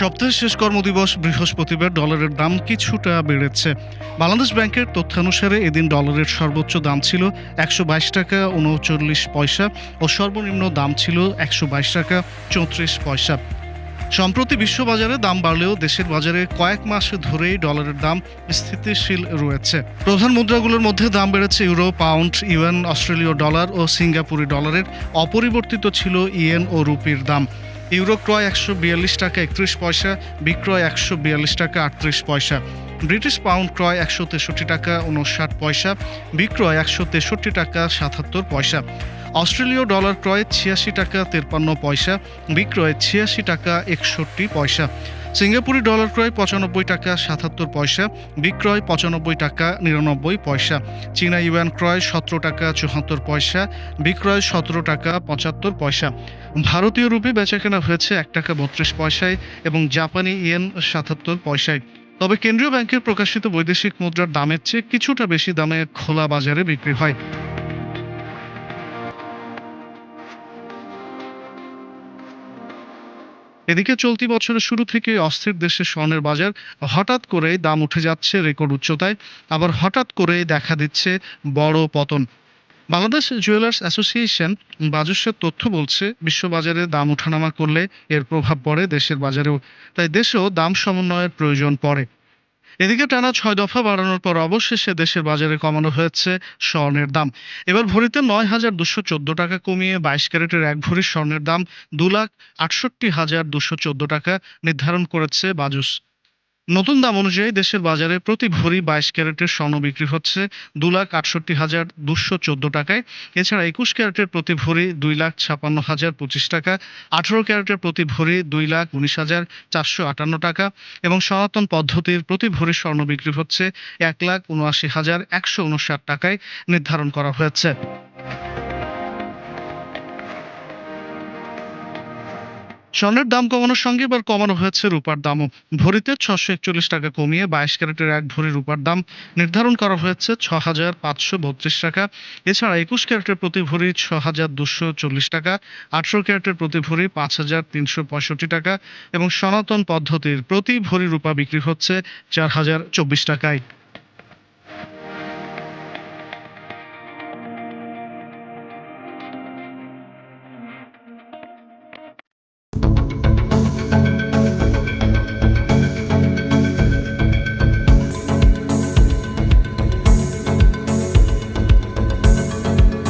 সপ্তাহের শেষ কর্মদিবস বৃহস্পতিবার ডলারের দাম কিছুটা বেড়েছে। বাংলাদেশ ব্যাংকের তথ্যানুসারে এদিন ডলারের সর্বোচ্চ দাম ছিল ১২২ টাকা ৩৯ পয়সা ও সর্বনিম্ন দাম ছিল ১২২ টাকা ৩৪ পয়সা। সম্প্রতি বিশ্ববাজারে দাম বাড়লেও দেশের বাজারে কয়েক মাস ধরেই ডলারের দাম স্থিতিশীল রয়েছে। প্রধান মুদ্রাগুলোর মধ্যে দাম বেড়েছে ইউরো, পাউন্ড, ইউয়ান, অস্ট্রেলীয় ডলার ও সিঙ্গাপুরি ডলারের। অপরিবর্তিত ছিল ইয়েন ও রুপির দাম। ইউরো ক্রয় ১৪২ টাকা ৩১ পয়সা, বিক্রয় ১৪২ টাকা ৩৮ পয়সা। ব্রিটিশ পাউন্ড ক্রয় ১৬৩ টাকা ৫৯ পয়সা, বিক্রয় ১৬৩ টাকা ৭৭ পয়সা। অস্ট্রেলীয় ডলার ক্রয় ৮৬ টাকা ৫৩ পয়সা, বিক্রয় ৮৬ টাকা ৬১ পয়সা। সিঙ্গাপুরি ডলার ক্রয় ৯৫ টাকা ৭৭ পয়সা, বিক্রয় ৯৫ টাকা ৯৯ পয়সা। চীনা ইউয়ান ক্রয় ১৭ টাকা ৭৪ পয়সা, বিক্রয় ১৭ টাকা ৭৫ পয়সা। ভারতীয় রুপি বেচাকেনা হয়েছে ১ টাকা ৩২ পয়সায় এবং জাপানি ইয়েন ৭৭ পয়সায়। তবে কেন্দ্রীয় ব্যাংকের প্রকাশিত বৈদেশিক মুদ্রার দামের চেয়ে কিছুটা বেশি দামে খোলা বাজারে বিক্রি হয়। এদিকে চলতি বছরের শুরু থেকে অস্থির দেশের স্বর্ণের বাজার। হঠাৎ করেই দাম উঠে যাচ্ছে রেকর্ড উচ্চতায়, আবার হঠাৎ করেই দেখা দিচ্ছে বড় পতন। বাংলাদেশ জুয়েলার্স অ্যাসোসিয়েশন বাজসের তথ্য বলছে, বিশ্ববাজারে দাম ওঠানামা করলে এর প্রভাব পড়ে দেশের বাজারেও। তাই দেশেও দাম সমন্বয়ের প্রয়োজন পড়ে। এদিকে টানা ৬ দফা বাড়ানোর পর অবশেষে দেশের বাজারে কমানো হয়েছে স্বর্ণের দাম। এবার ভরিতে ৯,২১৪ টাকা কমিয়ে ২২ ক্যারেটের এক ভরি স্বর্ণের দাম ২,৬৮,২১৪ টাকা নির্ধারণ করেছে বাজুস। নতুন দাম অনুযায়ী দেশের বাজারে প্রতি ভরি ২২ ক্যারেটের স্বর্ণ বিক্রি হচ্ছে ২,৬৮,২১৪ টাকায়। এছাড়া ২১ ক্যারেটের প্রতি ভরি ২,৫৬,০২৫ টাকা, ১৮ ক্যারেটের প্রতি ভরি ২,১৯,৪৫৮ টাকা এবং সনাতন পদ্ধতির প্রতি ভরি স্বর্ণ বিক্রি হচ্ছে ১,৭৯,১৫৯ টাকায় নির্ধারণ করা হয়েছে। স্বর্ণের দাম কমানোর সঙ্গে এবার কমানো হয়েছে রূপার দামও। ভরিতে ৬৪১ টাকা কমিয়ে ২২ ক্যারেটের এক ভরি রূপার দাম নির্ধারণ করা হয়েছে ৬,৫৩২ টাকা। এছাড়া ২১ ক্যারেটের প্রতি ভরি ৬,২৪০ টাকা, ১৮ ক্যারেটের প্রতি ভরি ৫,৩৬৫ টাকা এবং সনাতন পদ্ধতির প্রতি ভরি রূপা বিক্রি হচ্ছে ৪,০২৪ টাকায়।